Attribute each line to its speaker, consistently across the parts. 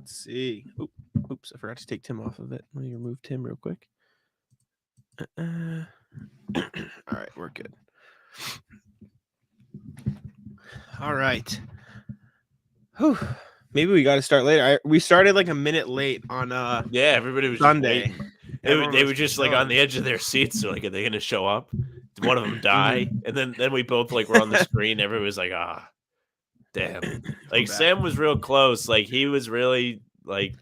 Speaker 1: Let's see. Oops, I forgot to take Tim off of it. Let me remove Tim real quick. All right, we're good. All right. Whew. Maybe we got to start later. We started like a minute late on
Speaker 2: everybody was
Speaker 1: Sunday.
Speaker 2: just waiting. They were just like on the edge of their seats. So like, are they going to show up? Did one of them die? And then we both like were on the screen. Everybody was like, damn. Like Sam was real close. Like he was really like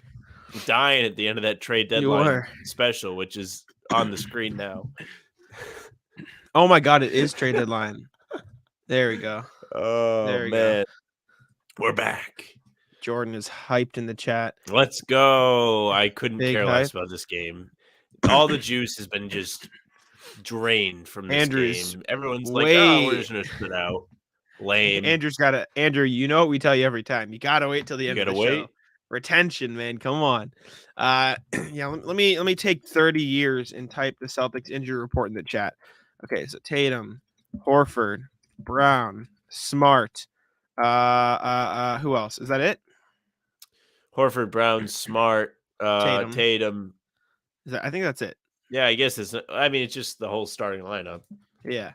Speaker 2: dying at the end of that trade deadline special, which is on the screen now.
Speaker 1: Oh my God, it is trade deadline. There we go.
Speaker 2: Oh man. We're back.
Speaker 1: Jordan is hyped in the chat.
Speaker 2: Let's go. I couldn't care less about this game. All the juice has been just drained from this game. Everyone's like, we're just going to sit out. Lame.
Speaker 1: Andrew, you know what we tell you every time. You got to wait till the end of the show. Retention, man. Come on. Let me take 30 years and type the Celtics injury report in the chat. Okay, so Tatum, Horford, Brown, Smart. Who else? Is that it?
Speaker 2: Horford, Brown, Smart, Tatum.
Speaker 1: I think that's it.
Speaker 2: Yeah, I guess it's just the whole starting lineup.
Speaker 1: Yeah.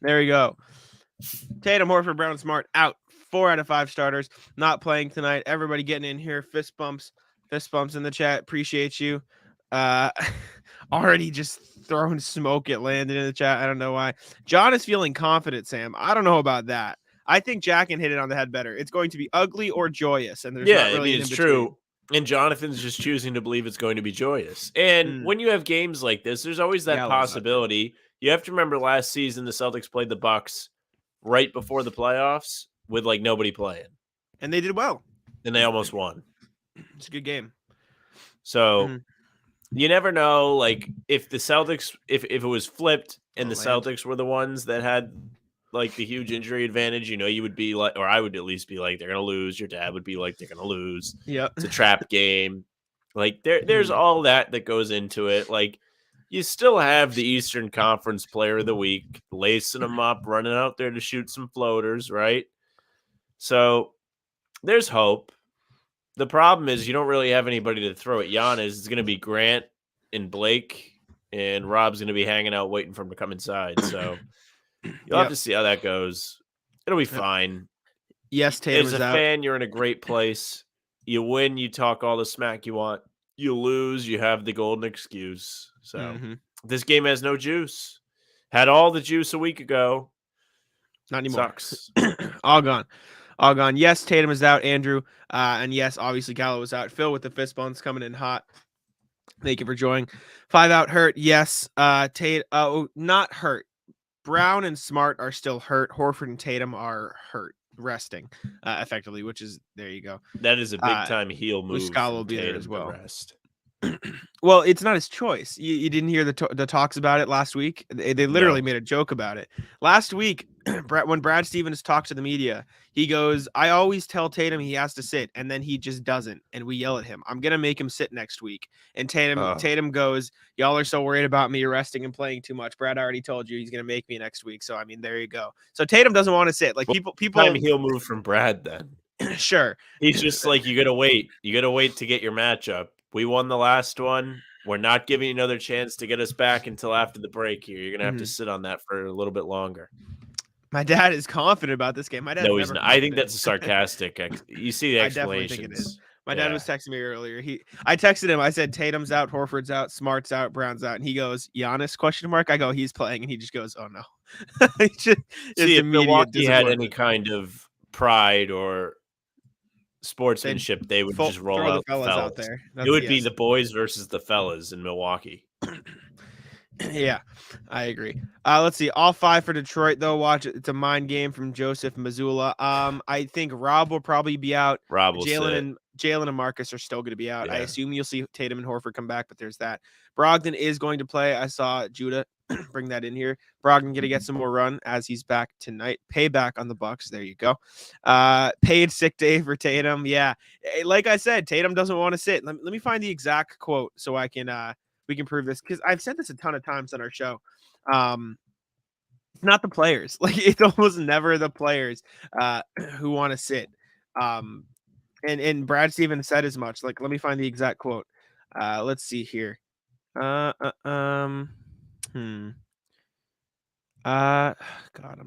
Speaker 1: There we go. Tatum, Horford, Brown, Smart out. 4 out of 5 starters not playing tonight. Everybody getting in here. Fist bumps in the chat. Appreciate you. Already just throwing smoke at Landon in the chat. I don't know why. John is feeling confident, Sam. I don't know about that. I think Jack can hit it on the head better. It's going to be ugly or joyous, and there's not really
Speaker 2: it's true. And Jonathan's just choosing to believe it's going to be joyous. And when you have games like this, there's always that possibility. You have to remember last season the Celtics played the Bucks right before the playoffs with like nobody playing.
Speaker 1: And they did well.
Speaker 2: And they almost won.
Speaker 1: It's a good game.
Speaker 2: So you never know, like if the Celtics, if it was flipped and the Celtics were the ones that had like the huge injury advantage, you would be like, or I would at least be like, they're going to lose. Your dad would be like, they're going to lose.
Speaker 1: Yeah.
Speaker 2: It's a trap game. Like there's all that goes into it. Like you still have the Eastern Conference Player of the Week, lacing them up, running out there to shoot some floaters, right? So there's hope. The problem is you don't really have anybody to throw at Giannis. It's going to be Grant and Blake, and Rob's going to be hanging out waiting for him to come inside. So you'll have to see how that goes. It'll be fine.
Speaker 1: Yes, Tatum
Speaker 2: as a fan, you're in a great place. You win, you talk all the smack you want. You lose, you have the golden excuse. So this game has no juice. Had all the juice a week ago.
Speaker 1: Not anymore.
Speaker 2: Sucks.
Speaker 1: All gone. Yes, Tatum is out, Andrew. And yes, obviously Gallo was out. Phil with the fist bumps coming in hot. Thank you for joining. 5 out hurt. Yes. Not hurt. Brown and Smart are still hurt. Horford and Tatum are hurt, resting effectively, which is, there you go.
Speaker 2: That is a big time heel move.
Speaker 1: Muscala will be there as well. Well, it's not his choice. You didn't hear the talks about it last week. They literally made a joke about it. Last week, when Brad Stevens talked to the media, he goes, I always tell Tatum he has to sit, and then he just doesn't, and we yell at him. I'm going to make him sit next week. And Tatum goes, y'all are so worried about me resting and playing too much. Brad already told you he's going to make me next week. So, I mean, there you go. So Tatum doesn't want to sit. Like people
Speaker 2: heel move from Brad then.
Speaker 1: Sure.
Speaker 2: He's just like, you got to wait. You got to wait to get your matchup. We won the last one. We're not giving you another chance to get us back until after the break here. You're going to have to sit on that for a little bit longer.
Speaker 1: My dad is confident about this game. My dad
Speaker 2: No, he's not. I think that's a sarcastic. You see the explanations.
Speaker 1: I definitely think it is. My dad was texting me earlier. I texted him. I said, Tatum's out, Horford's out, Smart's out, Brown's out. And he goes, Giannis, question mark? I go, he's playing. And he just goes, oh, no.
Speaker 2: See, if Milwaukee had any kind of pride or sportsmanship, they would just roll out the fellas out there. It would be the boys versus the fellas in Milwaukee.
Speaker 1: Yeah, I agree. Let's see. All 5 for Detroit, though. Watch it. It's a mind game from Joseph Mazzulla. I think Rob will probably be out.
Speaker 2: Rob will
Speaker 1: Jalen and Marcus are still going to be out. Yeah. I assume you'll see Tatum and Horford come back, but there's that. Brogdon is going to play. I saw Judah bring that in here. Brogdon going to get some more run as he's back tonight. Payback on the Bucks. There you go. Paid sick day for Tatum. Yeah. Like I said, Tatum doesn't want to sit. Let me find the exact quote so I can we can prove this, because I've said this a ton of times on our show. It's not the players. Like, it's almost never the players who want to sit. And Brad Stevens said as much. Like, let me find the exact quote. Let's see here. God, I'm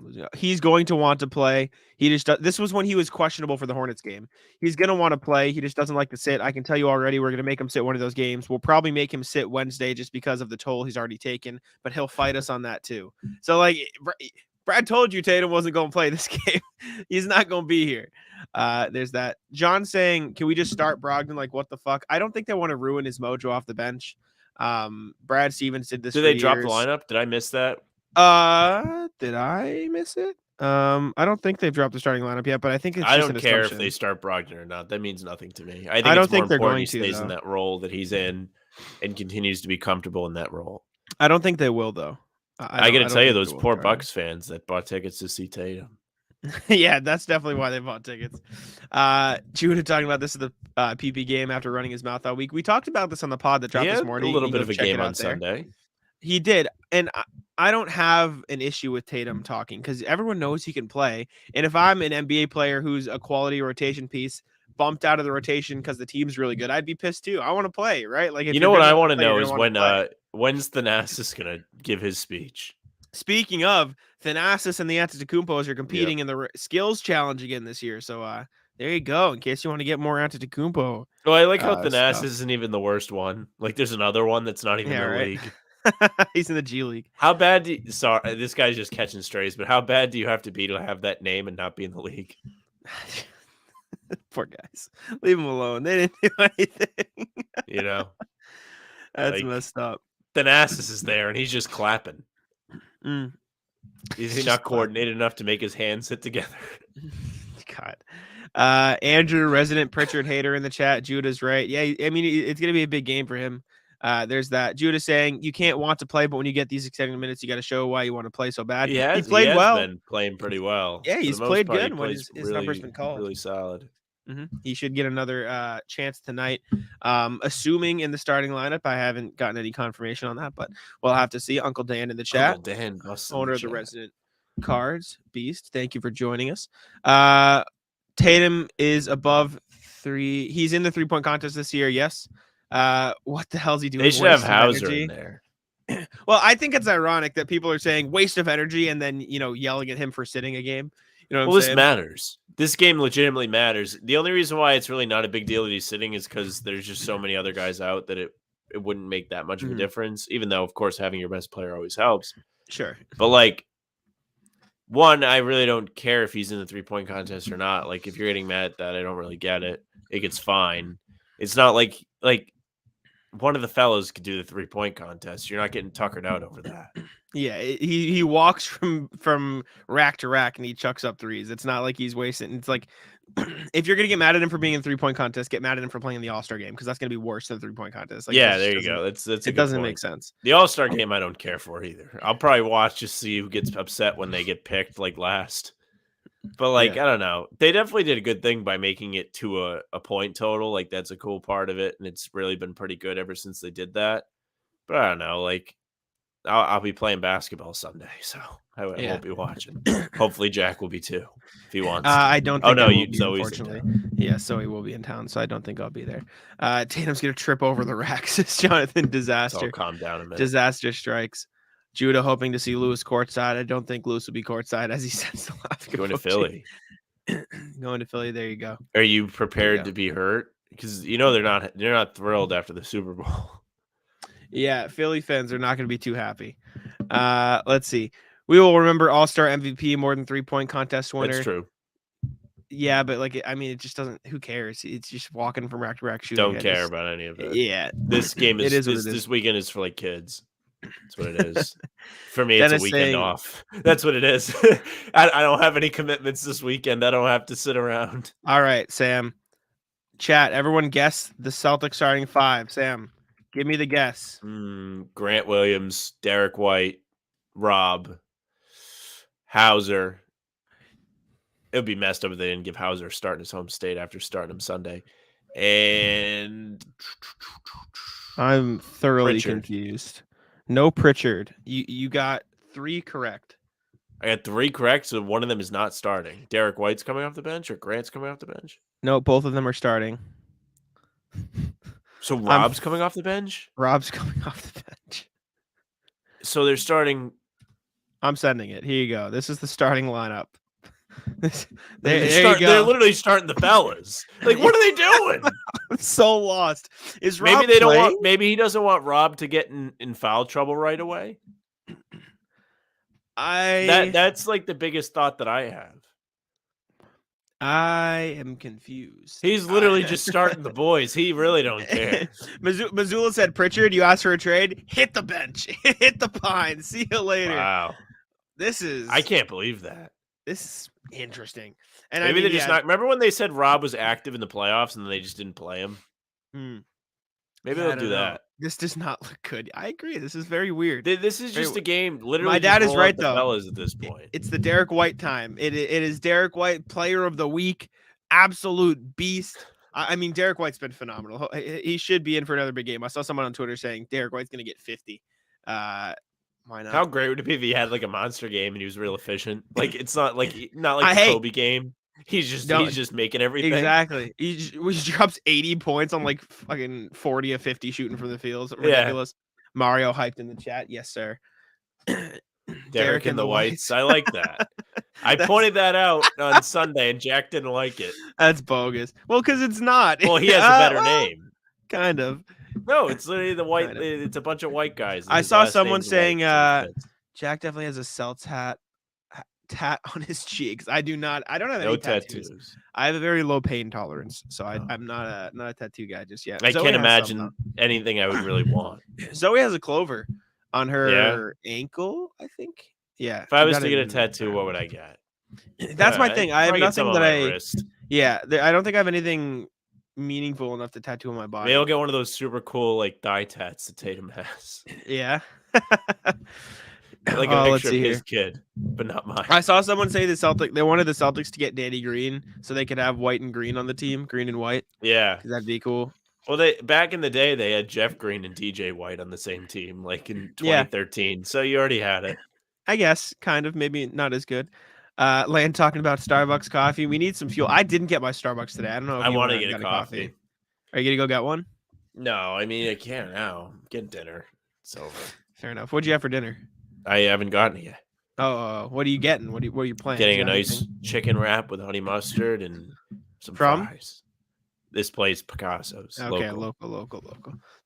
Speaker 1: losing. He's going to want to play. He just this was when he was questionable for the Hornets game. He's going to want to play. He just doesn't like to sit. I can tell you already, we're going to make him sit one of those games. We'll probably make him sit Wednesday just because of the toll he's already taken, but he'll fight us on that too. So like Brad told you Tatum wasn't going to play this game. He's not going to be here. There's that. John saying, can we just start Brogdon? Like, what the fuck? I don't think they want to ruin his mojo off the bench. Brad Stevens did this.
Speaker 2: Did they drop the lineup? Did I miss that?
Speaker 1: Did I miss it? I don't think they've dropped the starting lineup yet, but I think it's
Speaker 2: I
Speaker 1: just
Speaker 2: don't
Speaker 1: an
Speaker 2: care
Speaker 1: assumption.
Speaker 2: if they start Brogdon or not. That means nothing to me.
Speaker 1: I don't think they're going
Speaker 2: he
Speaker 1: to,
Speaker 2: stays
Speaker 1: though.
Speaker 2: in that role that he's in and continues to be comfortable in that role.
Speaker 1: I don't think they will, though.
Speaker 2: I got to tell you, those poor Bucks fans that bought tickets to see Tatum.
Speaker 1: Yeah, that's definitely why they bought tickets. Judah talking about this at the PP game after running his mouth all week. We talked about this on the pod that dropped this morning.
Speaker 2: A little bit of a game on Sunday.
Speaker 1: He did, and I don't have an issue with Tatum talking because everyone knows he can play. And if I'm an NBA player who's a quality rotation piece, bumped out of the rotation because the team's really good, I'd be pissed too. I want to play, right? Like, if
Speaker 2: you know what I want to know is when's Thanasis gonna give his speech?
Speaker 1: Speaking of, Thanasis and the Antetokounmpos are competing in the skills challenge again this year. So there you go. In case you want to get more Antetokounmpo.
Speaker 2: Oh, I like how Thanasis isn't even the worst one. Like, there's another one that's not even in the league.
Speaker 1: He's in the G League.
Speaker 2: How bad do you, sorry, this guy's just catching strays, but how bad do you have to be to have that name and not be in the league?
Speaker 1: Poor guys. Leave them alone. They didn't do anything.
Speaker 2: You know?
Speaker 1: That's messed up.
Speaker 2: Thanasis is there, and he's just clapping. Is he not coordinated enough to make his hands hit together?
Speaker 1: God. Andrew, resident Pritchard hater in the chat. Judah's right. Yeah, I mean, it's going to be a big game for him. There's that. Judah saying you can't want to play, but when you get these extended minutes, you got to show why you want to play so bad. He played well.
Speaker 2: Been playing pretty well.
Speaker 1: Yeah, he's played good when his number's been called.
Speaker 2: Really solid.
Speaker 1: He should get another chance tonight. Assuming in the starting lineup, I haven't gotten any confirmation on that, but we'll have to see. Uncle Dan in the chat,
Speaker 2: Uncle Dan,
Speaker 1: owner of the Resident Cards Beast. Thank you for joining us. Tatum is above 3. He's in the 3-point contest this year. Yes. What the hell's he doing?
Speaker 2: They should have Hauser in there.
Speaker 1: Well, I think it's ironic that people are saying waste of energy and then, yelling at him for sitting a game. You know what I'm saying?
Speaker 2: This matters. This game legitimately matters. The only reason why it's really not a big deal that he's sitting is because there's just so many other guys out that it wouldn't make that much of a difference, even though, of course, having your best player always helps.
Speaker 1: Sure.
Speaker 2: But, like, one, I really don't care if he's in the 3-point contest or not. Like, if you're getting mad at that, I don't really get it. It's fine. It's not like one of the fellows could do the 3-point contest. You're not getting tuckered out over that.
Speaker 1: Yeah, he walks from rack to rack and he chucks up threes. It's not like he's wasting. It's like if you're gonna get mad at him for being in the 3-point contest, get mad at him for playing in the All-Star game because that's gonna be worse than the 3-point contest. Like,
Speaker 2: yeah, there you go. It doesn't
Speaker 1: make sense.
Speaker 2: The All-Star game I don't care for either. I'll probably watch just see who gets upset when they get picked like last. But I don't know. They definitely did a good thing by making it to a point total. Like, that's a cool part of it, and it's really been pretty good ever since they did that. But I don't know, like, I'll be playing basketball Sunday, so I won't be watching. Hopefully, Jack will be too if he wants.
Speaker 1: I don't. Think
Speaker 2: unfortunately.
Speaker 1: Yeah, Zoe will be in town, so I don't think I'll be there. Tatum's gonna trip over the racks. It's Jonathan disaster.
Speaker 2: I'll calm down a minute.
Speaker 1: Disaster strikes. Judah hoping to see Lewis courtside. I don't think Lewis will be courtside as he sends the last
Speaker 2: going to Philly.
Speaker 1: Going to Philly. There you go.
Speaker 2: Are you prepared to be hurt? Because they're not thrilled after the Super Bowl.
Speaker 1: Yeah, Philly fans are not going to be too happy. Let's see. We will remember All-Star MVP more than 3-point contest winner.
Speaker 2: That's true.
Speaker 1: Yeah, but it just doesn't. Who cares? It's just walking from rack to rack shooting.
Speaker 2: Don't care about any of it.
Speaker 1: Yeah,
Speaker 2: this game is. This weekend is for like kids. That's what it is. For me, it's a weekend off. That's what it is. I don't have any commitments this weekend. I don't have to sit around.
Speaker 1: All right, Sam. Chat. Everyone guess the Celtics starting 5. Sam, give me the guess.
Speaker 2: Grant Williams, Derrick White, Rob, Hauser. It would be messed up if they didn't give Hauser a start in his home state after starting him Sunday. And
Speaker 1: I'm thoroughly confused. No Pritchard. You got 3 correct.
Speaker 2: I got 3 correct, so one of them is not starting. Derrick White's coming off the bench, or Grant's coming off the bench?
Speaker 1: No, both of them are starting.
Speaker 2: So Rob's coming off the bench?
Speaker 1: Rob's coming off the bench.
Speaker 2: So they're starting.
Speaker 1: I'm sending it. Here you go. This is the starting lineup.
Speaker 2: They're literally starting the fellas. Like, what are they doing?
Speaker 1: I'm so lost. Is Rob
Speaker 2: Maybe they
Speaker 1: playing?
Speaker 2: don't want. Maybe he doesn't want Rob to get in foul trouble right away. That's like the biggest thought that I have.
Speaker 1: I am confused.
Speaker 2: He's literally just starting the boys. He really don't care.
Speaker 1: Missoula said, Pritchard, you asked for a trade? Hit the bench. Hit the pine. See you later.
Speaker 2: Wow.
Speaker 1: I
Speaker 2: can't believe that.
Speaker 1: This is interesting. And
Speaker 2: maybe they're just not. Remember when they said Rob was active in the playoffs and then they just didn't play him? Maybe they'll do that.
Speaker 1: This does not look good. I agree. This is very weird.
Speaker 2: This is just a game. Literally,
Speaker 1: my dad is right though.
Speaker 2: Fellas at this point,
Speaker 1: it's the Derrick White time. It is Derrick White, player of the week, absolute beast. I mean, Derrick White's been phenomenal. He should be in for another big game. I saw someone on Twitter saying Derrick White's going to get 50. Why not?
Speaker 2: How great would it be if he had like a monster game and he was real efficient? Like it's not like the Kobe game. He's just making everything.
Speaker 1: Exactly. He drops 80 points on like fucking 40 of 50 shooting from the field. Ridiculous. Yeah. Mario hyped in the chat. Yes, sir.
Speaker 2: Derrick and the Whites. I like that. I pointed that out on Sunday and Jack didn't like it.
Speaker 1: That's bogus. Well, because it's not.
Speaker 2: Well, he has a better name.
Speaker 1: Kind of.
Speaker 2: No, it's literally the white. Kind of. It's a bunch of white guys.
Speaker 1: I saw someone saying Jack definitely has a Celts tat on his cheeks. I don't have any tattoos. I have a very low pain tolerance, so I'm not a tattoo guy just yet.
Speaker 2: I can't imagine anything I would really want.
Speaker 1: Zoe has a clover on her ankle, I think. Yeah.
Speaker 2: If I was to get a tattoo, what would I get?
Speaker 1: That's my thing. I have nothing that wrist. Yeah, I don't think I have anything meaningful enough to tattoo on my body.
Speaker 2: Maybe I'll get one of those super cool like thigh tats that Tatum has.
Speaker 1: Yeah.
Speaker 2: Like a picture of his kid, but not mine.
Speaker 1: I saw someone say they wanted the Celtics to get Danny Green so they could have white and green on the team, green and white.
Speaker 2: Yeah,
Speaker 1: that'd be cool.
Speaker 2: Well, back in the day they had Jeff Green and DJ White on the same team, like in 2013. So you already had it.
Speaker 1: I guess, kind of, maybe not as good. Land talking about Starbucks coffee. We need some fuel. I didn't get my Starbucks today. I don't know if
Speaker 2: I want to get a coffee.
Speaker 1: Are you gonna go get one?
Speaker 2: No, I mean I can't now. Get dinner. It's over.
Speaker 1: Fair enough. What'd you have for dinner?
Speaker 2: I haven't gotten it yet.
Speaker 1: Oh, what are you getting? What are you planning?
Speaker 2: Getting a nice chicken wrap with honey mustard and some fries. This place, Picasso's.
Speaker 1: Okay, local.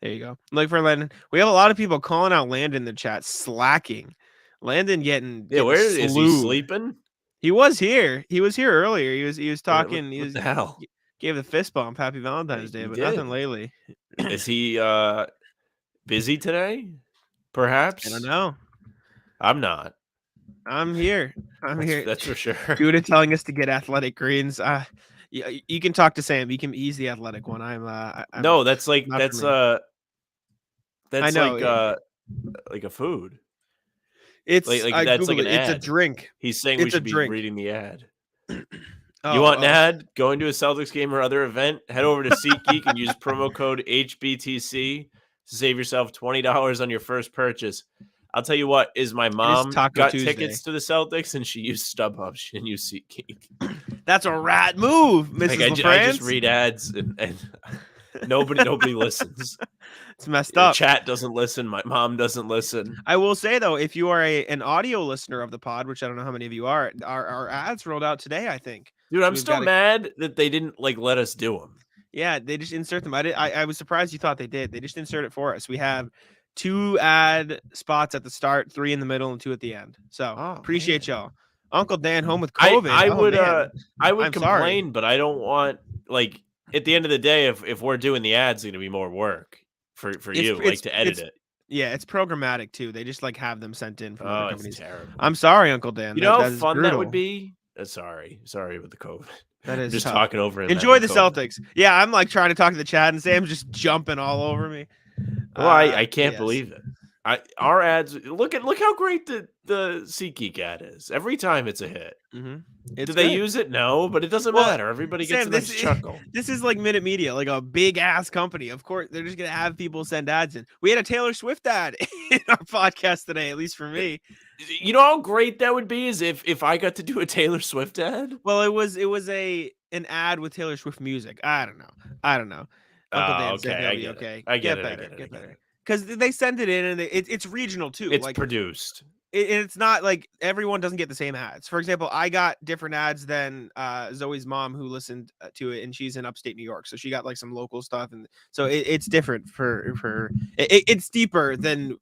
Speaker 1: There you go. Look for Landon. We have a lot of people calling out Landon in the chat, slacking. Landon getting
Speaker 2: where is he sleeping?
Speaker 1: He was here. He was here earlier. He was talking.
Speaker 2: What the hell?
Speaker 1: Gave the fist bump. Happy Valentine's Day, but nothing lately.
Speaker 2: Is he busy today? Perhaps.
Speaker 1: I don't know.
Speaker 2: I'm not.
Speaker 1: I'm here.
Speaker 2: That's for sure.
Speaker 1: Dude is telling us to get athletic greens. You can talk to Sam. You can ease the athletic one.
Speaker 2: No, that's like that's like a food.
Speaker 1: It's
Speaker 2: like that's like an ad.
Speaker 1: It's a drink.
Speaker 2: He's saying we should be reading the ad. You want an ad? Going to a Celtics game or other event? Head over to SeatGeek and use promo code HBTC to save yourself $20 on your first purchase. I'll tell you what, my mom got tickets to the Celtics and she used StubHub. She didn't use SeatGeek.
Speaker 1: That's a rat move, Mrs.
Speaker 2: I just read ads and nobody listens.
Speaker 1: It's messed up.
Speaker 2: Chat doesn't listen. My mom doesn't listen.
Speaker 1: I will say though, if you are an audio listener of the pod, which I don't know how many of you are, our ads rolled out today, I think.
Speaker 2: Dude, I'm still mad that they didn't let us do them.
Speaker 1: Yeah, they just insert them. I was surprised you thought they did. They just insert it for us. We have 2 ad spots at the start, 3 in the middle, and 2 at the end. So appreciate y'all. Uncle Dan home with COVID.
Speaker 2: I would complain, but I don't want at the end of the day, if we're doing the ads, it's going to be more work for you to edit it.
Speaker 1: Yeah, it's programmatic too. They just have them sent in from other companies.
Speaker 2: It's terrible.
Speaker 1: I'm sorry, Uncle Dan.
Speaker 2: You know how fun that would be? Sorry with the COVID.
Speaker 1: That is
Speaker 2: just
Speaker 1: tough.
Speaker 2: Talking over him.
Speaker 1: Enjoy the Celtics. Yeah, I'm trying to talk to the chat and Sam's just jumping all over me.
Speaker 2: Well, I can't believe it. Our ads, look how great the SeatGeek ad is. Every time it's a hit.
Speaker 1: Mm-hmm.
Speaker 2: Do they use it? No, but it doesn't matter. Everybody gets a nice chuckle.
Speaker 1: This is like Minute Media, like a big ass company. Of course, they're just gonna have people send ads in. We had a Taylor Swift ad in our podcast today, at least for me.
Speaker 2: You know how great that would be is if I got to do a Taylor Swift ad.
Speaker 1: Well, it was an ad with Taylor Swift music. I don't know. Uncle Dan said he'll be okay. Get better. Because they sent it in, and it's regional too.
Speaker 2: It's
Speaker 1: like
Speaker 2: produced.
Speaker 1: It's not like everyone doesn't get the same ads. For example, I got different ads than Zoe's mom, who listened to it, and she's in upstate New York, so she got like some local stuff, and so it's different for it's deeper than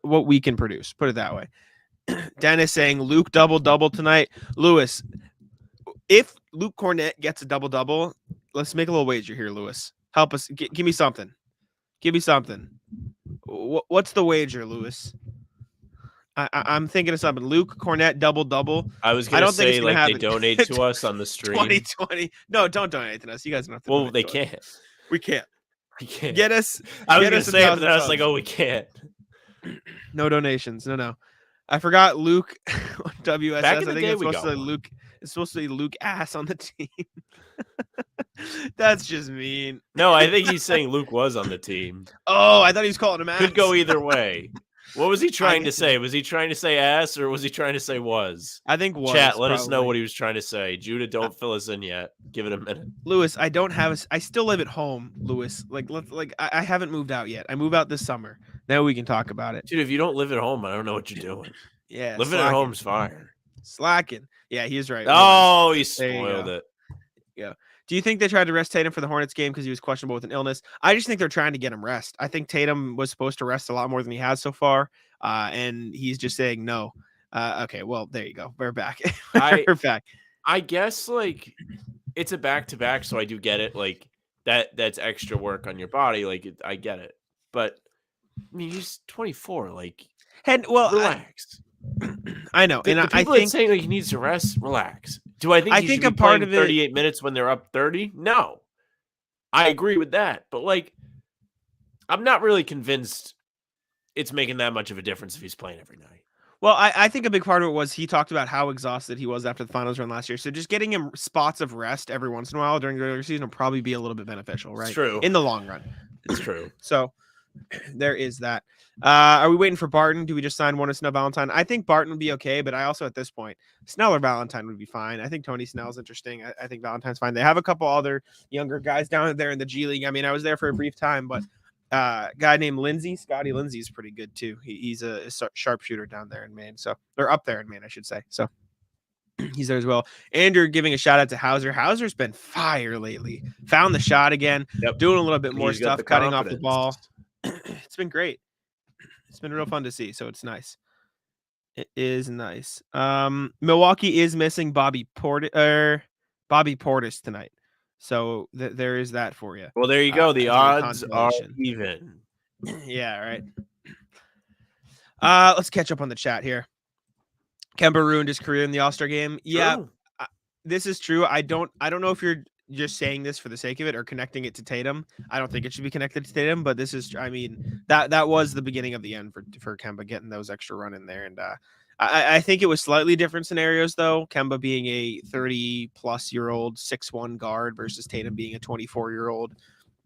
Speaker 1: what we can produce. Put it that way. Dennis saying Luke double tonight. Lewis, if Luke Cornett gets a double, let's make a little wager here, Lewis. Help us. Give me something. Give me something. What's the wager, Lewis? I'm thinking of something. Luke Cornett double.
Speaker 2: I was going to say like they donate to us on the stream.
Speaker 1: 2020. No, don't donate to us. You guys don't have to.
Speaker 2: Well, they can't.
Speaker 1: We can't.
Speaker 2: We can't.
Speaker 1: Get us.
Speaker 2: I was going to say it, but then I was like, oh, we can't.
Speaker 1: No donations. No. I forgot Luke WSS.
Speaker 2: Back in the
Speaker 1: I think
Speaker 2: day,
Speaker 1: it's supposed to be Luke. It's supposed to be Luke ass on the team. That's just mean.
Speaker 2: No, I think he's saying Luke was on the team.
Speaker 1: Oh, I thought he was calling him ass.
Speaker 2: Could go either way. What was he trying to say? Was he trying to say ass or was he trying to say was?
Speaker 1: I think was.
Speaker 2: Chat, let us know what he was trying to say. Judah, don't fill us in yet. Give it a minute.
Speaker 1: Lewis, I don't have I still live at home, Lewis. I haven't moved out yet. I move out this summer. Now we can talk about it.
Speaker 2: Dude, if you don't live at home, I don't know what you're doing.
Speaker 1: Yeah.
Speaker 2: Living at home's fire.
Speaker 1: Slacking. Yeah, he's right.
Speaker 2: Oh, he spoiled it.
Speaker 1: Yeah. Do you think they tried to rest Tatum for the Hornets game because he was questionable with an illness? I just think they're trying to get him rest. I think Tatum was supposed to rest a lot more than he has so far, and he's just saying no. Okay, well, there you go. We're back. We're back.
Speaker 2: I guess, like, it's a back-to-back, so I do get it. Like, that's extra work on your body. Like, I get it. But, I mean, he's 24. Like, relax.
Speaker 1: I know.
Speaker 2: And I think saying like he needs to rest, relax. Do I think he should be playing 38 minutes when they're up 30? No. I agree with that. But like, I'm not really convinced it's making that much of a difference if he's playing every night.
Speaker 1: Well, I think a big part of it was he talked about how exhausted he was after the finals run last year. So just getting him spots of rest every once in a while during the regular season will probably be a little bit beneficial, right?
Speaker 2: It's true.
Speaker 1: In the long run.
Speaker 2: It's true.
Speaker 1: So there is that. Are we waiting for Barton? Do we just sign one of Snell Valentine? I think Barton would be okay, but I also at this point, Snell or Valentine would be fine. I think Tony Snell's interesting. I think Valentine's fine. They have a couple other younger guys down there in the G League. I mean, I was there for a brief time, but guy named Scotty Lindsay is pretty good too. He's a sharpshooter down there in Maine. So they're up there in Maine, I should say. So he's there as well. Andrew giving a shout out to Hauser. Hauser's been fire lately. Found the shot again, doing a little bit more stuff, cutting off the ball. It's been great. It's been real fun to see, so it's nice. It is nice. Milwaukee is missing Bobby Portis tonight, so there is that for you.
Speaker 2: Well, there you go. The odds are even.
Speaker 1: Yeah, right. Let's catch up on the chat here. Kemba ruined his career in the All-Star game. Yeah, this is true. I don't know if you're just saying this for the sake of it or connecting it to Tatum. I don't think it should be connected to Tatum, but this is, I mean, that was the beginning of the end for Kemba getting those extra run in there. And I think it was slightly different scenarios though. Kemba being a 30-plus-year-old 6'1" guard versus Tatum being a 24-year-old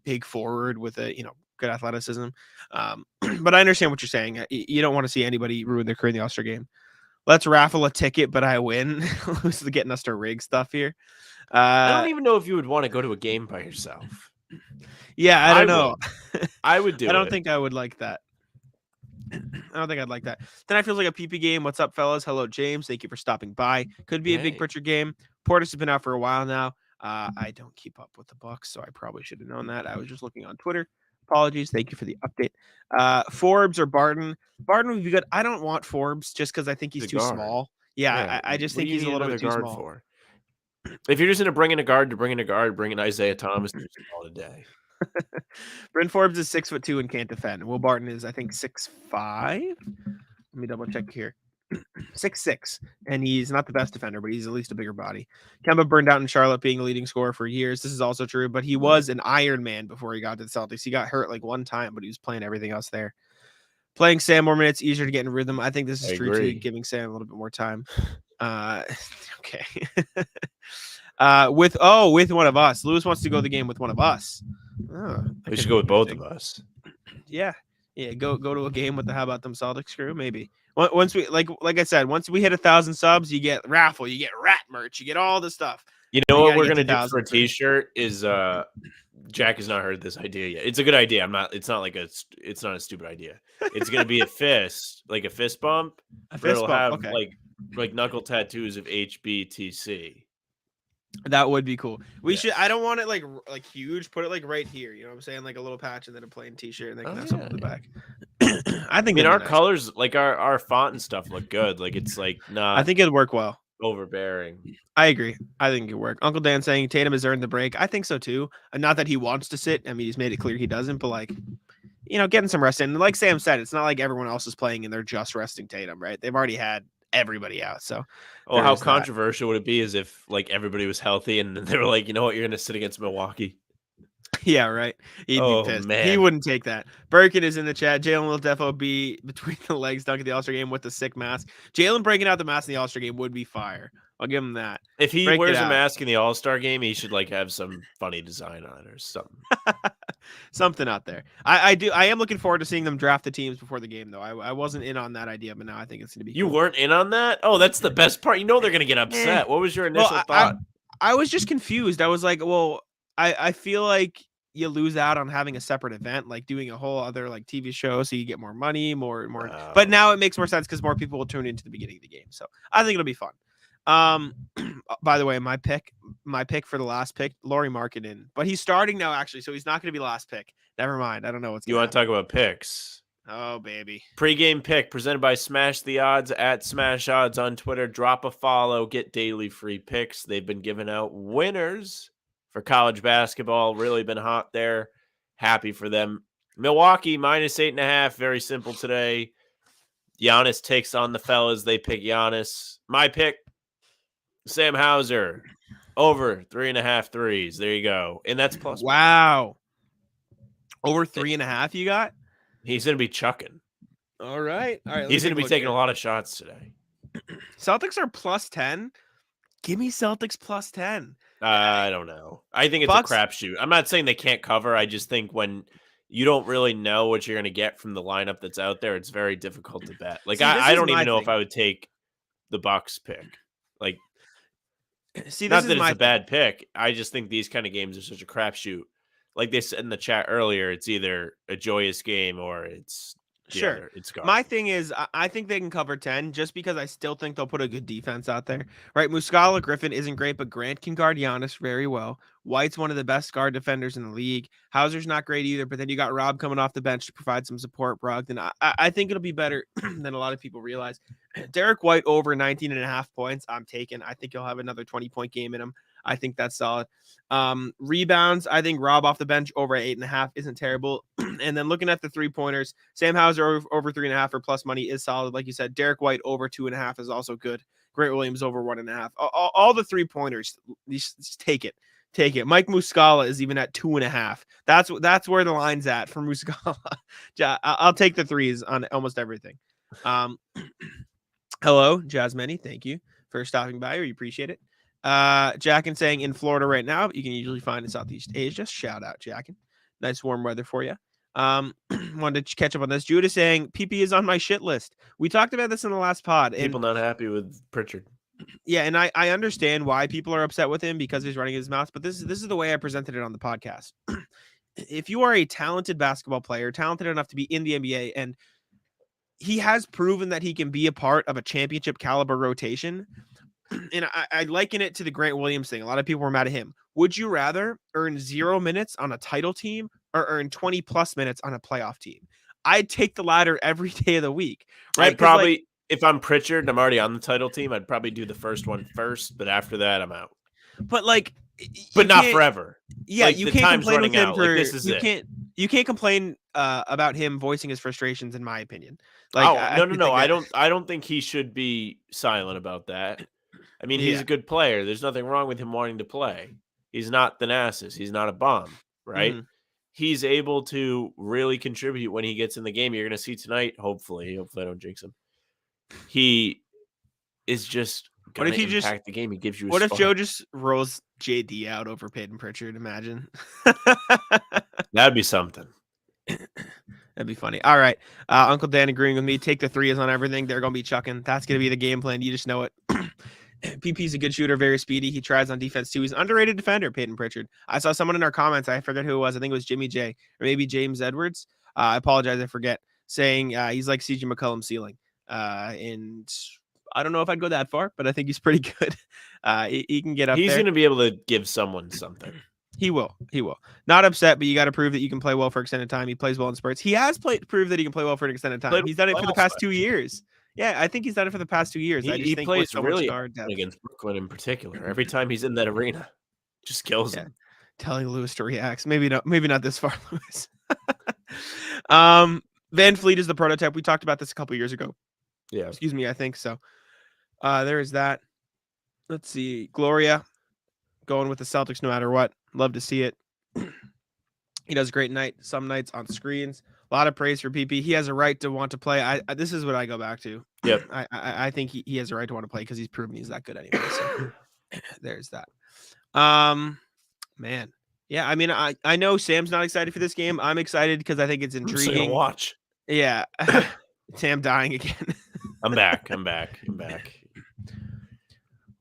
Speaker 1: big forward with a, good athleticism. But I understand what you're saying. You don't want to see anybody ruin their career in the All-Star game. Let's raffle a ticket, but I win. Who's getting us to rig stuff here?
Speaker 2: I don't even know if you would want to go to a game by yourself.
Speaker 1: Yeah, I don't know.
Speaker 2: I would do it.
Speaker 1: I don't think I would like that. I don't think I'd like that. Tonight feels like a PP game. What's up, fellas? Hello, James. Thank you for stopping by. Could be a big picture game. Portis has been out for a while now. I don't keep up with the Bucks, so I probably should have known that. I was just looking on Twitter. Apologies. Thank you for the update. Forbes or Barton? Barton would be good. I don't want Forbes just because I think he's too small. Yeah, I just think he's a little bit too small.
Speaker 2: For? If you're just going to bring in a guard, bring in Isaiah Thomas all today.
Speaker 1: Bryn Forbes is 6'2" and can't defend. Will Barton is, I think, 6'5". Let me double check here. 6'6", and he's not the best defender, but he's at least a bigger body. Kemba burned out in Charlotte being a leading scorer for years. This is also true, but he was an Iron Man before he got to the Celtics. He got hurt like one time, but he was playing everything else there. Playing Sam more minutes, easier to get in rhythm. I think this is
Speaker 2: I
Speaker 1: true
Speaker 2: agree.
Speaker 1: too, giving Sam a little bit more time. Okay. With one of us. Lewis wants to go the game with one of us. Oh,
Speaker 2: We should go with both of us.
Speaker 1: Yeah. Go to a game with the How About Them Celtics crew, maybe. Once we like I said, once we hit 1,000 subs, you get raffle, you get rat merch, you get all the stuff.
Speaker 2: You know what we're gonna do for a T-shirt is Jack has not heard this idea yet. It's a good idea. It's not a stupid idea. It's gonna be a fist, like a fist bump, but it'll have
Speaker 1: okay.
Speaker 2: like knuckle tattoos of HBTC.
Speaker 1: That would be cool. We should. I don't want it like huge. Put it like right here. You know what I'm saying? Like a little patch and then a plain T-shirt and then have something on the back. I
Speaker 2: mean, our colors, like our font and stuff, look good. Like it's like not.
Speaker 1: I think it'd work well.
Speaker 2: Overbearing.
Speaker 1: I agree. I think it work. Uncle Dan saying Tatum has earned the break. I think so too. And not that he wants to sit. I mean, he's made it clear he doesn't. But like, getting some rest in. And like Sam said, it's not like everyone else is playing and they're just resting Tatum, right? They've already had everybody out. So,
Speaker 2: how controversial would it be as if like everybody was healthy and they were like, you know what, you're going to sit against Milwaukee?
Speaker 1: Yeah, right. He'd be pissed. Man. He wouldn't take that. Birkin is in the chat. Jalen will definitely be between the legs dunking the All-Star game with the sick mask. Jalen breaking out the mask in the All-Star game would be fire. I'll give him that.
Speaker 2: If he wears a mask in the All-Star game, he should like have some funny design on it or something.
Speaker 1: Something out there. I am looking forward to seeing them draft the teams before the game, though. I wasn't in on that idea, but now I think it's going to be.
Speaker 2: You weren't in on that? Oh, that's the best part. You know they're going to get upset. What was your initial thought?
Speaker 1: I was just confused. I was like, well, I feel like you lose out on having a separate event, like doing a whole other like TV show, so you get more money, more. Oh. But now it makes more sense because more people will tune into the beginning of the game. So I think it'll be fun. By the way, my pick for the last pick, Lauri Markkanen, but he's starting now actually, so he's not going to be last pick. Never mind. I don't know what's.
Speaker 2: You want to talk about picks?
Speaker 1: Oh baby,
Speaker 2: pregame pick presented by Smash the Odds at Smash Odds on Twitter. Drop a follow, get daily free picks. They've been giving out winners for college basketball. Really been hot there. Happy for them. Milwaukee -8.5. Very simple today. Giannis takes on the fellas. They pick Giannis. My pick. Sam Hauser, over 3.5 threes. There you go. And that's plus.
Speaker 1: Wow. Over 3.5 you got?
Speaker 2: He's going to be chucking.
Speaker 1: All right.
Speaker 2: He's going to be taking a lot of shots today.
Speaker 1: Celtics are +10. Give me Celtics +10.
Speaker 2: I don't know. I think it's a crapshoot. I'm not saying they can't cover. I just think when you don't really know what you're going to get from the lineup that's out there, it's very difficult to bet. Like, I don't even know if I would take the Bucks pick. Like, not that it's a bad pick. I just think these kind of games are such a crapshoot. Like they said in the chat earlier, it's either a joyous game or it's
Speaker 1: sure. It's gone. My thing is, I think they can cover 10 just because I still think they'll put a good defense out there. Right? Muscala Griffin isn't great, but Grant can guard Giannis very well. White's one of the best guard defenders in the league. Hauser's not great either, but then you got Rob coming off the bench to provide some support, Brogdon. I think it'll be better than a lot of people realize. Derrick White over 19.5 points. I'm taking. I think he'll have another 20-point game in him. I think that's solid. Rebounds, I think Rob off the bench over 8.5 isn't terrible. And then looking at the 3-pointers, Sam Hauser over 3.5 for plus money is solid. Like you said, Derrick White over 2.5 is also good. Grant Williams over 1.5. All the 3-pointers, just take it. Take it. Mike Muscala is even at 2.5. That's where the line's at for Muscala. I'll take the threes on almost everything. Hello, Jasmine. Thank you for stopping by. We appreciate it. Jackin saying in Florida right now, you can usually find in Southeast Asia. Shout out, Jackin. Nice warm weather for you. Wanted to catch up on this. Judah saying PP is on my shit list. We talked about this in the last pod.
Speaker 2: People not happy with Pritchard.
Speaker 1: Yeah, and I understand why people are upset with him because he's running his mouth, but this is the way I presented it on the podcast. If you are a talented basketball player, talented enough to be in the NBA, and he has proven that he can be a part of a championship caliber rotation, and I liken it to the Grant Williams thing. A lot of people were mad at him. Would you rather earn 0 minutes on a title team or earn 20 plus minutes on a playoff team? I'd take the latter every day of the week. Right?
Speaker 2: I'd probably, if I'm Pritchard and I'm already on the title team, I'd probably do the first one first, but after that, I'm out.
Speaker 1: But like,
Speaker 2: but not forever.
Speaker 1: Yeah,
Speaker 2: like,
Speaker 1: you
Speaker 2: the
Speaker 1: can't
Speaker 2: time's
Speaker 1: complain
Speaker 2: running
Speaker 1: with him
Speaker 2: out.
Speaker 1: for.
Speaker 2: Like, this is
Speaker 1: You can't complain about him voicing his frustrations, in my opinion. Like,
Speaker 2: no. I don't think he should be silent about that. I mean, he's a good player. There's nothing wrong with him wanting to play. He's not Thanasis. He's not a bum, right? Mm-hmm. he's able to really contribute when he gets in the game. You're going to see tonight, hopefully I don't jinx him. He is just going to impact the game. He gives you a
Speaker 1: What if
Speaker 2: spark.
Speaker 1: Joe just rolls JD out over Peyton Pritchard? Imagine.
Speaker 2: That'd be something.
Speaker 1: That'd be funny. All right. Uncle Dan agreeing with me. Take the threes on everything. They're going to be chucking. That's going to be the game plan. You just know it. PP's a good shooter, very speedy. He tries on defense too. He's an underrated defender, Peyton Pritchard. I saw someone in our comments. I forget who it was. I think it was Jimmy J or maybe James Edwards. I apologize. I forget, saying he's like CJ McCollum's ceiling. And I don't know if I'd go that far, but I think he's pretty good. He can get up there.
Speaker 2: He's going to be able to give someone something.
Speaker 1: He will. Not upset, but you got to prove that you can play well for extended time. He plays well in spurts. He has proved that he can play well for an extended time. He's done it for the past 2 years. Yeah, I think he's done it for the past 2 years.
Speaker 2: He plays really against Brooklyn in particular. Every time he's in that arena, just kills him.
Speaker 1: Telling Lewis to react. Maybe not this far, Lewis. Van Fleet is the prototype. We talked about this a couple years ago.
Speaker 2: Yeah.
Speaker 1: Excuse me, I think so. There is that. Let's see. Gloria going with the Celtics no matter what. Love to see it. He does a great some nights on screens. A lot of praise for PP. He has a right to want to play. This is what I go back to.
Speaker 2: Yep.
Speaker 1: I think he has a right to want to play because he's proven he's that good anyway. So there's that. Man. Yeah, I mean, I know Sam's not excited for this game. I'm excited because I think it's intriguing.
Speaker 2: I'm just gonna watch.
Speaker 1: Yeah. Sam dying again.
Speaker 2: I'm back.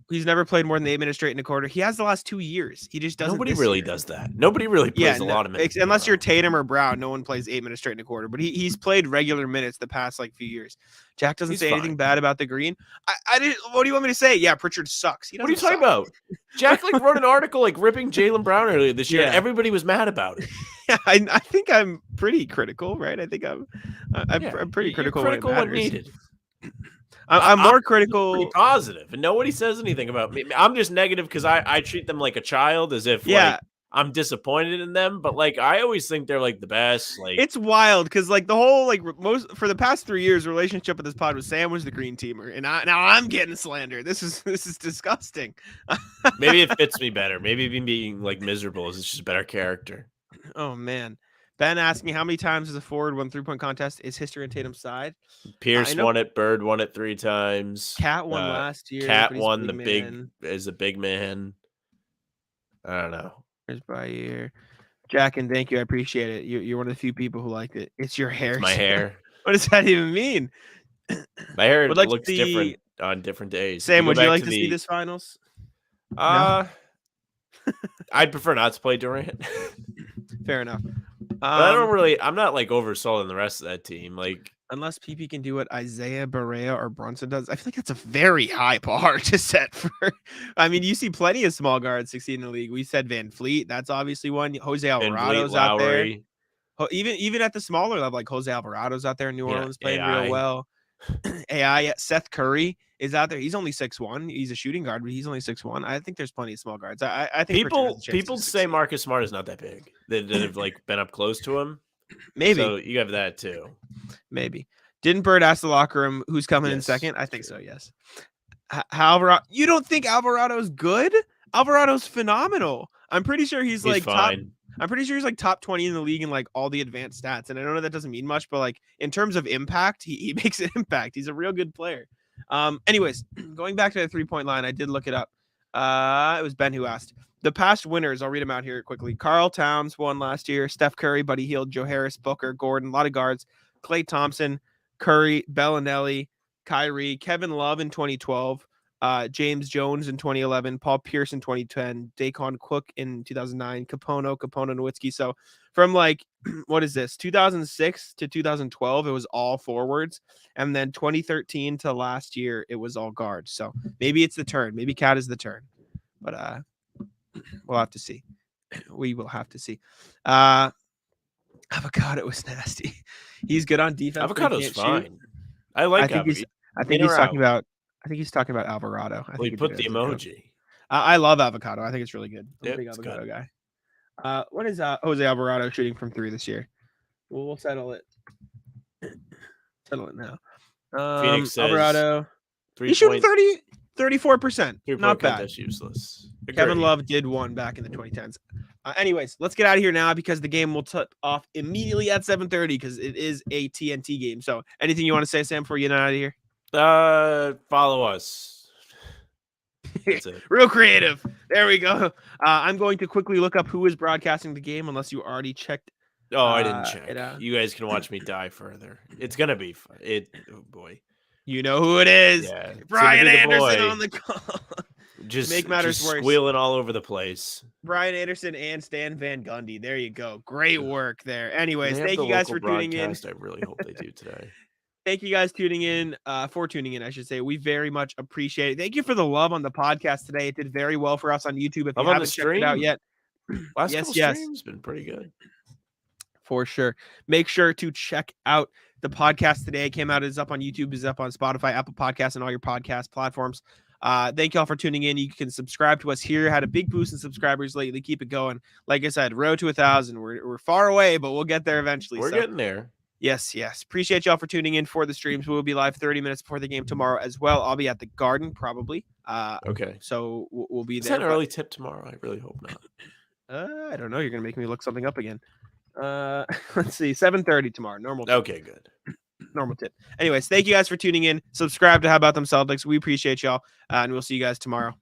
Speaker 1: He's never played more than 8 minutes straight in a quarter. He has the last 2 years. He just doesn't.
Speaker 2: Nobody really does that. Nobody really plays a lot of minutes.
Speaker 1: Unless you're Tatum or Brown, no one plays 8 minutes straight in a quarter. But he's played regular minutes the past few years. Jack doesn't say anything bad about the green. I didn't. What do you want me to say? Yeah, Pritchard sucks.
Speaker 2: What are you talking about? Jack wrote an article ripping Jaylen Brown earlier this year. Yeah. And everybody was mad about it.
Speaker 1: Yeah, I think I'm pretty critical, right? I think I'm pretty critical.
Speaker 2: You're critical when needed.
Speaker 1: I'm more critical.
Speaker 2: Pretty positive, and nobody says anything about me. I'm just negative because I treat them like a child, as if I'm disappointed in them. But I always think they're the best.
Speaker 1: It's wild because the whole for the past 3 years relationship with this pod was Sam was the green teamer, and now I'm getting slandered. This is disgusting.
Speaker 2: Maybe it fits me better. Maybe me being miserable is just a better character.
Speaker 1: Oh man. Ben asked me how many times has a forward won 3-point contest. Is history on Tatum's side?
Speaker 2: Pierce won it. Bird won it 3 times.
Speaker 1: Cat won last year.
Speaker 2: Cat won the big man. I don't know.
Speaker 1: Here's by year. Jack, and thank you. I appreciate it. You're one of the few people who liked it. It's your hair.
Speaker 2: It's my hair.
Speaker 1: What does that even mean?
Speaker 2: My hair looks different on different days.
Speaker 1: Sam, would you like to see this finals?
Speaker 2: No? I'd prefer not to play Durant.
Speaker 1: Fair enough.
Speaker 2: But I'm not oversold on the rest of that team.
Speaker 1: Unless PP can do what Isaiah Barea or Brunson does, I feel like that's a very high bar to set for. I mean, you see plenty of small guards succeed in the league. We said Van Fleet, that's obviously one. Jose Alvarado's out there. Even at the smaller level, Jose Alvarado's out there in New Orleans playing real well. AI, Seth Curry is out there. He's only 6'1". He's a shooting guard, but he's only 6'1". I think there's plenty of small guards. I think
Speaker 2: people say Marcus Smart is not that big. That have been up close to him.
Speaker 1: Maybe.
Speaker 2: So you have that too.
Speaker 1: Maybe. Didn't Bird ask the locker room who's coming in second? I think so. Yes. Alvarado. You don't think Alvarado's good? Alvarado's phenomenal. I'm pretty sure he's
Speaker 2: fine.
Speaker 1: Top. I'm pretty sure he's top 20 in the league in all the advanced stats. And I know that doesn't mean much, but in terms of impact, he makes an impact. He's a real good player. Anyways, going back to the 3-point line, I did look it up. It was Ben who asked. The past winners, I'll read them out here quickly. Karl Towns won last year. Steph Curry, Buddy Hield, Joe Harris, Booker, Gordon, a lot of guards. Klay Thompson, Curry, Bellinelli, Kyrie, Kevin Love in 2012. James Jones in 2011, Paul Pierce in 2010, Daquan Cook in 2009, Capono, Nowitzki. So from what is this? 2006 to 2012, it was all forwards. And then 2013 to last year, it was all guards. So maybe it's the turn. Maybe Cat is the turn. But we'll have to see. We will have to see. Avocado was nasty. He's good on defense.
Speaker 2: Avocado's fine. Shoot. I like Avocado.
Speaker 1: I think he's talking about Alvarado. I think
Speaker 2: he put the emoji.
Speaker 1: I love Avocado. I think it's really good. I'm
Speaker 2: a
Speaker 1: big Avocado guy. What is Jose Alvarado shooting from 3 this year? We'll settle it. Settle it now.
Speaker 2: Phoenix says
Speaker 1: Alvarado. He's shooting 34%. Not bad.
Speaker 2: That's useless.
Speaker 1: Kevin Love did one back in the 2010s. Anyways, let's get out of here now because the game will tip off immediately at 7:30 because it is a TNT game. So anything you want to say, Sam, before you get out of here?
Speaker 2: Follow us. That's it.
Speaker 1: Real creative. There we go. I'm going to quickly look up who is broadcasting the game unless you already checked.
Speaker 2: Oh, I didn't check. You guys can watch me die further. It's going to be fun. Oh, boy.
Speaker 1: You know who it is.
Speaker 2: Yeah,
Speaker 1: Brian Anderson on the call.
Speaker 2: Just
Speaker 1: make matters worse.
Speaker 2: Squealing all over the place.
Speaker 1: Brian Anderson and Stan Van Gundy. There you go. Great work there. Anyways, thank you guys for tuning in.
Speaker 2: I really hope they do today.
Speaker 1: Thank you guys for tuning in, I should say. We very much appreciate it. Thank you for the love on the podcast today. It did very well for us on YouTube. If you haven't checked it out yet.
Speaker 2: Last couple streams been pretty good.
Speaker 1: For sure. Make sure to check out the podcast today. It came out, is up on YouTube, is up on Spotify, Apple Podcasts, and all your podcast platforms. Thank y'all for tuning in. You can subscribe to us here. Had a big boost in subscribers lately. Keep it going. Like I said, road to 1,000. We're far away, but we'll get there eventually.
Speaker 2: We're getting there.
Speaker 1: Yes. Appreciate y'all for tuning in for the streams. We will be live 30 minutes before the game tomorrow as well. I'll be at the Garden probably.
Speaker 2: Okay.
Speaker 1: So we'll be there.
Speaker 2: Is that an early tip tomorrow? I really hope not.
Speaker 1: I don't know. You're gonna make me look something up again. Let's see. 7:30 tomorrow. Normal tip.
Speaker 2: Okay, good.
Speaker 1: Normal tip. Anyways, thank you guys for tuning in. Subscribe to How About Them Celtics. We appreciate y'all, and we'll see you guys tomorrow.